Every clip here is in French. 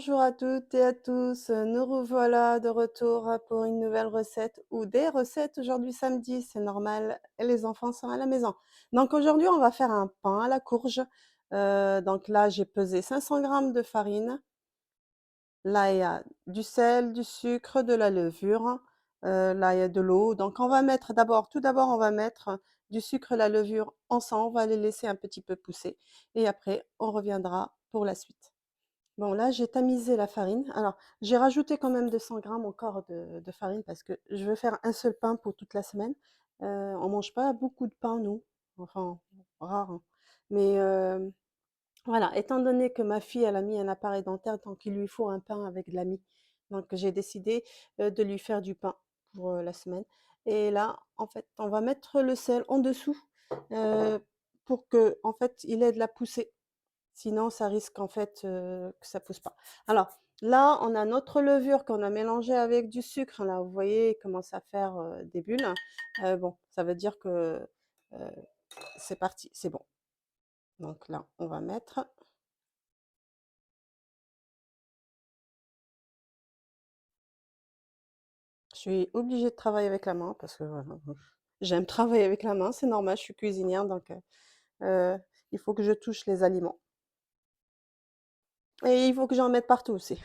Bonjour à toutes et à tous, nous revoilà de retour pour une nouvelle recette ou des recettes aujourd'hui samedi, c'est normal, les enfants sont à la maison. Donc aujourd'hui, on va faire un pain à la courge. Donc là, j'ai pesé 500 grammes de farine. Là, il y a du sel, du sucre, de la levure. Là, il y a de l'eau. Donc on va mettre tout d'abord, on va mettre du sucre et la levure ensemble. On va les laisser un petit peu pousser et après, on reviendra pour la suite. Bon, là, j'ai tamisé la farine. Alors, j'ai rajouté quand même 200 grammes encore de farine parce que je veux faire un seul pain pour toute la semaine. On mange pas beaucoup de pain, nous. Enfin, rare, hein. Mais voilà, étant donné que ma fille, elle a mis un appareil dentaire, donc il lui faut un pain avec de la mie. Donc, j'ai décidé de lui faire du pain pour la semaine. Et là, en fait, on va mettre le sel en dessous euh, pour que, en fait, il ait de la poussée. Sinon, ça risque en fait, que ça pousse pas. Alors là, on a notre levure qu'on a mélangée avec du sucre. Là, vous voyez, il commence à faire, des bulles. Bon, ça veut dire que, heu, c'est parti, c'est bon. Donc là, on va mettre. Je suis obligée de travailler avec la main parce que, voilà, j'aime travailler avec la main, c'est normal, je suis cuisinière donc il faut que je touche les aliments et il faut que j'en mette partout aussi.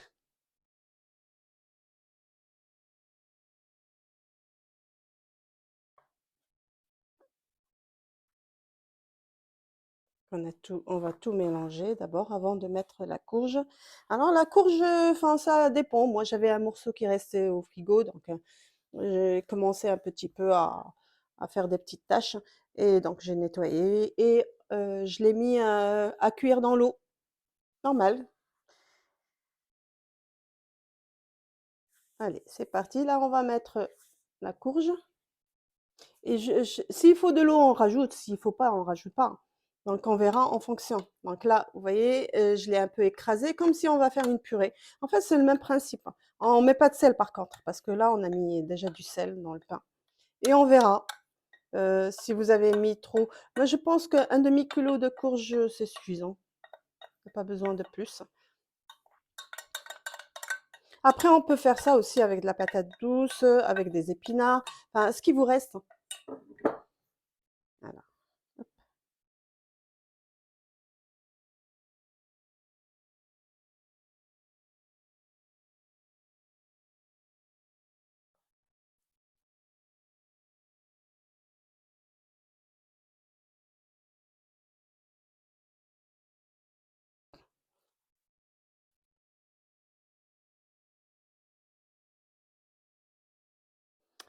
On va tout mélanger d'abord avant de mettre la courge. Alors la courge, enfin ça dépend. Moi j'avais un morceau qui restait au frigo, donc j'ai commencé un petit peu à faire des petites taches et donc j'ai nettoyé et je l'ai mis à cuire dans l'eau, normal. Allez, c'est parti. Là on va mettre la courge. Et s'il faut de l'eau, on rajoute. S'il faut pas, on rajoute pas. Donc, on verra en fonction. Donc là, vous voyez, je l'ai un peu écrasé comme si on va faire une purée. En fait, c'est le même principe, hein. On met pas de sel par contre, parce que là, on a mis déjà du sel dans le pain. Et on verra si vous avez mis trop. Moi, je pense qu'un demi-kilo de courge, c'est suffisant. Il n'y a pas besoin de plus. Après, on peut faire ça aussi avec de la patate douce, avec des épinards, enfin, ce qui vous reste. Voilà.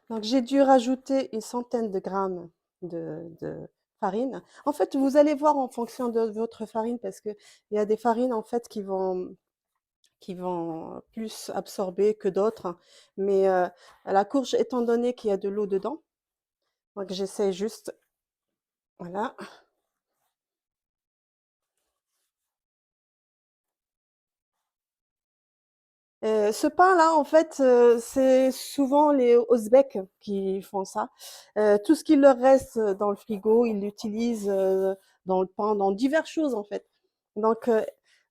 Donc j'ai dû rajouter une centaine de grammes de farine. En fait, vous allez voir en fonction de votre farine parce qu'il y a des farines en fait qui vont plus absorber que d'autres, hein. Mais la courge, étant donné qu'il y a de l'eau dedans, donc j'essaie juste, voilà. Ce pain-là, en fait, c'est souvent les Ouzbeks qui font ça. Tout ce qu'il leur reste dans le frigo, ils l'utilisent dans le pain, dans diverses choses en fait. Donc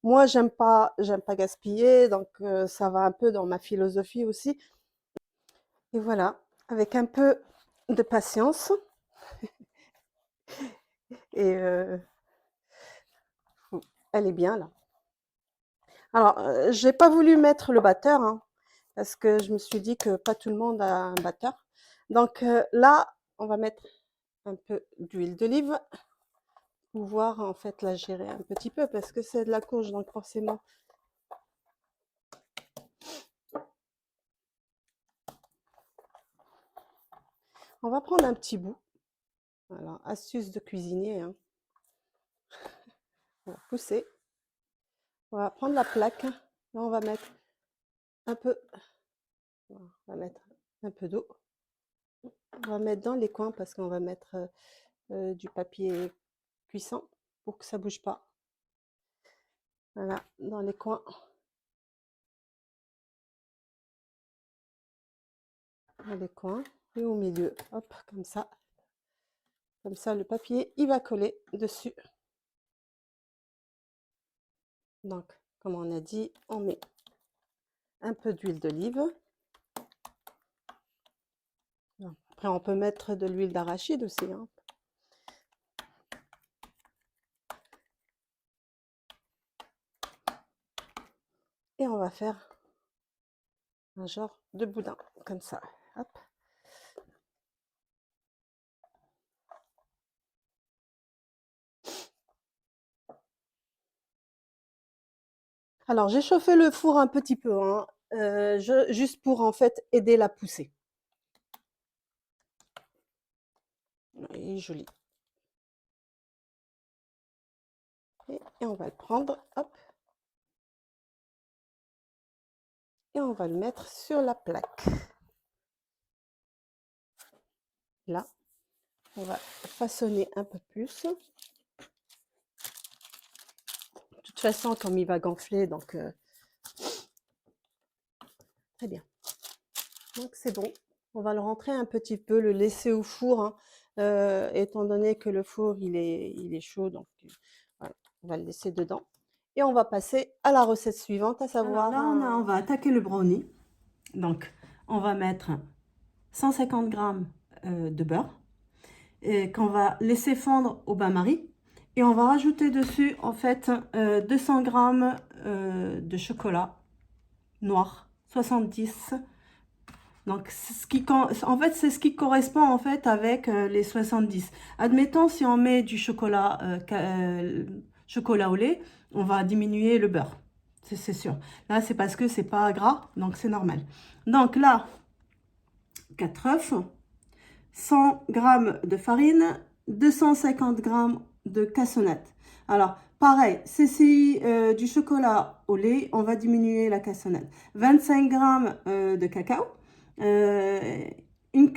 moi, j'aime pas gaspiller, donc ça va un peu dans ma philosophie aussi. Et voilà, avec un peu de patience et elle est bien là. Alors, j'ai pas voulu mettre le batteur, hein, parce que je me suis dit que pas tout le monde a un batteur. Donc là, on va mettre un peu d'huile d'olive, pouvoir en fait la gérer un petit peu parce que c'est de la courge, donc forcément. On va prendre un petit bout. Voilà, astuce de cuisinier, hein. On va pousser. On va prendre la plaque. Là, on va mettre un peu. On va mettre un peu d'eau. On va mettre dans les coins parce qu'on va mettre du papier cuisson pour que ça bouge pas. Voilà, dans les coins. Dans les coins et au milieu. Hop, comme ça. Comme ça, le papier, il va coller dessus. Donc, comme on a dit, on met un peu d'huile d'olive. Après, on peut mettre de l'huile d'arachide aussi, hein. Et on va faire un genre de boudin, comme ça. Hop. Alors, j'ai chauffé le four un petit peu, hein, juste pour en fait aider la poussée. Il est joli. Et on va le prendre, hop, et on va le mettre sur la plaque. Là, on va façonner un peu plus. De toute façon, comme il va gonfler, donc très bien. Donc c'est bon. On va le rentrer un petit peu, le laisser au four, hein, étant donné que le four il est chaud, donc voilà, on va le laisser dedans. Et on va passer à la recette suivante, à savoir. Alors là, on va attaquer le brownie. Donc, on va mettre 150 g de beurre qu'on va laisser fondre au bain-marie. Et on va rajouter dessus, en fait, 200 g de chocolat noir, 70. Donc, en fait, c'est ce qui correspond en fait avec les 70. Admettons, si on met du chocolat, chocolat au lait, on va diminuer le beurre. C'est sûr. Là, c'est parce que c'est pas gras, donc c'est normal. Donc là, 4 œufs, 100 g de farine, 250 g de cassonade. Alors, pareil, c'est du chocolat au lait, on va diminuer la cassonade. 25 g de cacao, une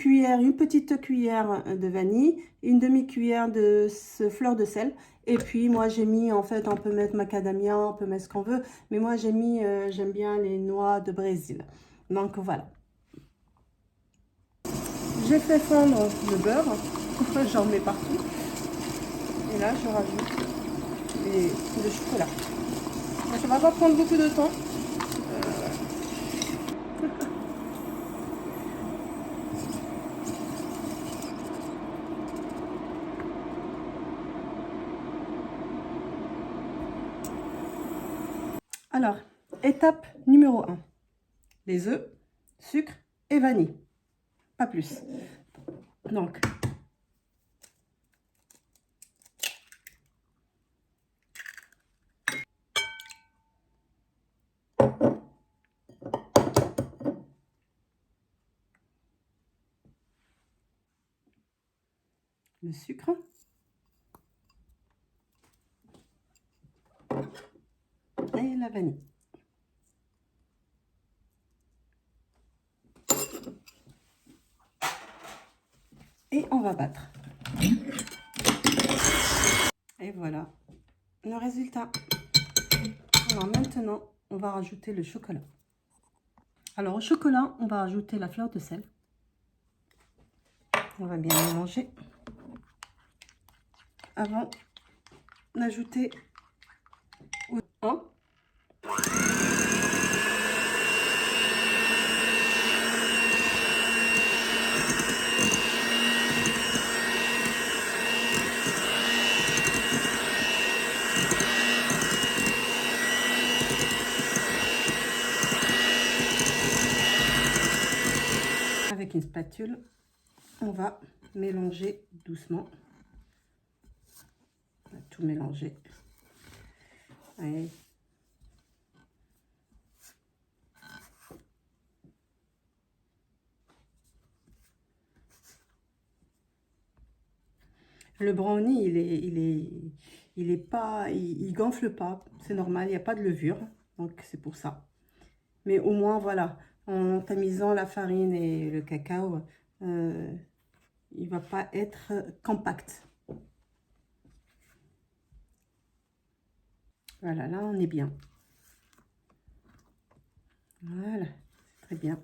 petite cuillère de vanille, une demi-cuillère de fleur de sel. Et puis, moi, j'ai mis, en fait, on peut mettre macadamia, on peut mettre ce qu'on veut. Mais moi, j'ai mis, j'aime bien les noix de Brésil. Donc, voilà. J'ai fait fondre le beurre, j'en mets partout. Et là, je rajoute le chocolat. Ça va pas prendre beaucoup de temps. Alors, étape numéro 1. Les œufs, sucre et vanille. Pas plus. Donc, le sucre. Et la vanille. Et on va battre. Et voilà le résultat. Alors maintenant, on va rajouter le chocolat. Alors au chocolat, on va rajouter la fleur de sel. On va bien mélanger avant d'ajouter un. Avec une spatule, on va mélanger doucement. On va tout mélanger. Allez. Le brownie, il gonfle pas. C'est normal, il n'y a pas de levure. Donc, c'est pour ça. Mais au moins, voilà, en tamisant la farine et le cacao, il va pas être compact. Voilà, là, on est bien. Voilà, très bien.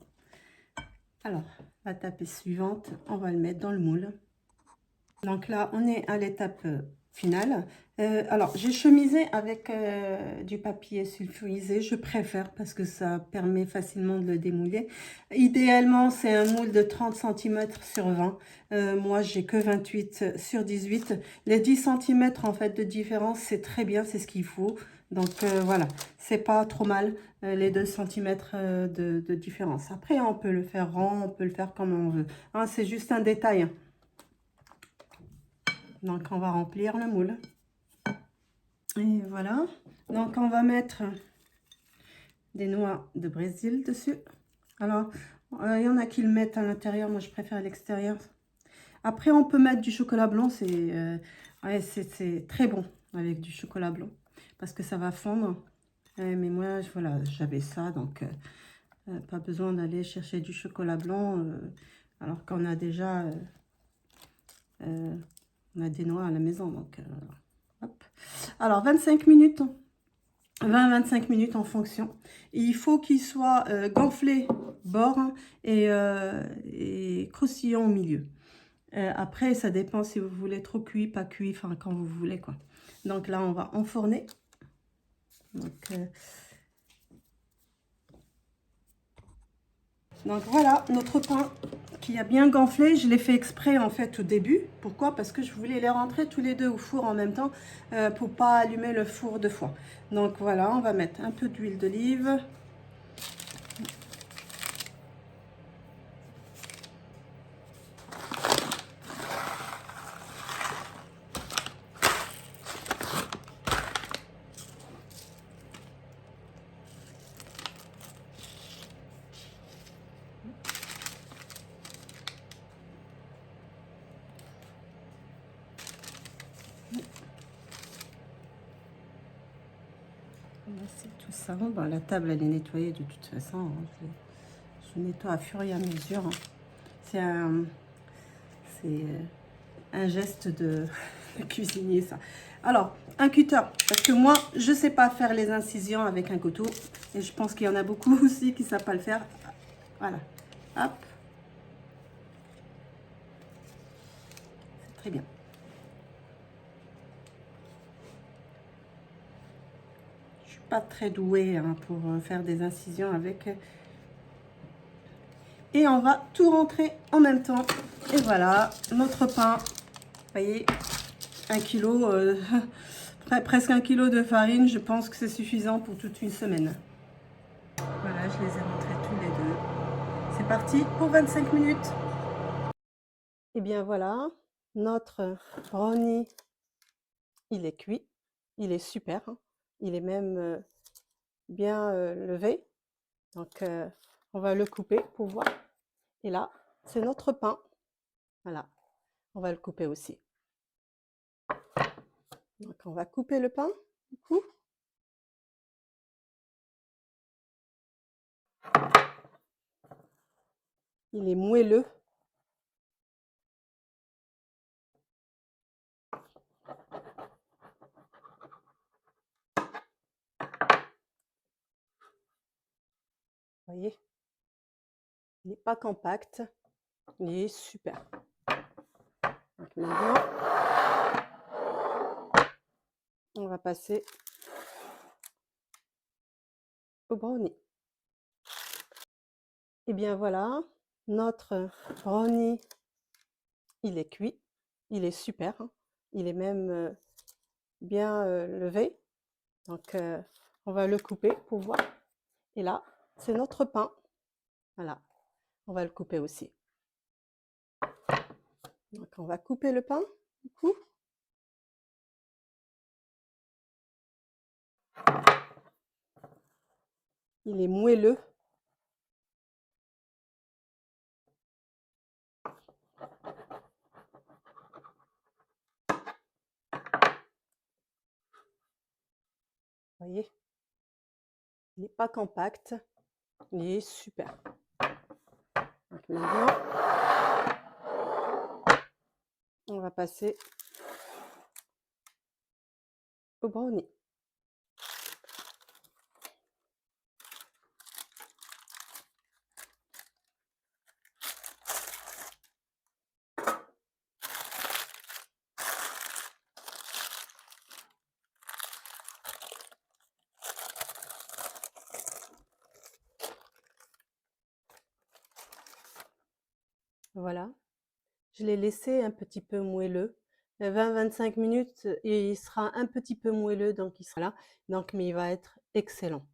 Alors, la étape suivante, on va le mettre dans le moule. Donc là, on est à l'étape final. Alors, j'ai chemisé avec du papier sulfurisé. Je préfère parce que ça permet facilement de le démouler. Idéalement, c'est un moule de 30 cm sur 20. Moi, j'ai que 28 sur 18. Les 10 cm en fait de différence, c'est très bien, c'est ce qu'il faut. Donc voilà, c'est pas trop mal les 2 cm de différence. Après, on peut le faire rond, on peut le faire comme on veut. Hein, c'est juste un détail. Hein. Donc, on va remplir le moule. Et voilà. Donc, on va mettre des noix de Brésil dessus. Alors, il y en a qui le mettent à l'intérieur. Moi, je préfère à l'extérieur. Après, on peut mettre du chocolat blanc. Ouais, c'est très bon avec du chocolat blanc. Parce que ça va fondre. Mais moi, voilà, j'avais ça. Donc, pas besoin d'aller chercher du chocolat blanc. Alors qu'on a déjà... on a des noix à la maison. Donc, hop. Alors, 25 minutes. 20-25 minutes en fonction. Et il faut qu'il soit gonflé bord et croustillant au milieu. Après, ça dépend si vous voulez trop cuit, pas cuit, enfin quand vous voulez quoi. Donc là, on va enfourner. Donc voilà, notre pain qui a bien gonflé. Je l'ai fait exprès en fait au début. Pourquoi? Parce que je voulais les rentrer tous les deux au four en même temps pour pas allumer le four deux fois. Donc voilà, on va mettre un peu d'huile d'olive. C'est tout ça. Bon, la table, elle est nettoyée de toute façon. Hein. Je nettoie à fur et à mesure. Hein. C'est un geste de, de cuisinier, ça. Alors, un cutter. Parce que moi, je ne sais pas faire les incisions avec un couteau. Et je pense qu'il y en a beaucoup aussi qui ne savent pas le faire. Voilà. Hop. C'est très bien. Je ne suis pas très douée hein, pour faire des incisions avec... Et on va tout rentrer en même temps. Et voilà, notre pain. Vous voyez, 1 kilo, presque 1 kilo de farine. Je pense que c'est suffisant pour toute une semaine. Voilà, je les ai rentrés tous les deux. C'est parti pour 25 minutes. Et bien voilà, notre brownie, il est cuit. Il est super. Hein. Il est même bien levé. Donc, on va le couper pour voir. Et là, c'est notre pain. Voilà, on va le couper aussi. Donc, on va couper le pain, du coup. Il est moelleux. Vous voyez, il n'est pas compact. Il est super. Donc maintenant, on va passer au brownie. Et bien voilà, notre brownie, il est cuit. Il est super. Hein. Il est même bien levé. Donc, on va le couper pour voir. Et là, c'est notre pain. Voilà, on va le couper aussi. Donc, on va couper le pain, du coup. Il est moelleux. Vous voyez, il n'est pas compact. Il est super. Donc maintenant, on va passer au brownie. Voilà. Je l'ai laissé un petit peu moelleux, 20-25 minutes et il sera un petit peu moelleux donc il sera là, donc mais il va être excellent.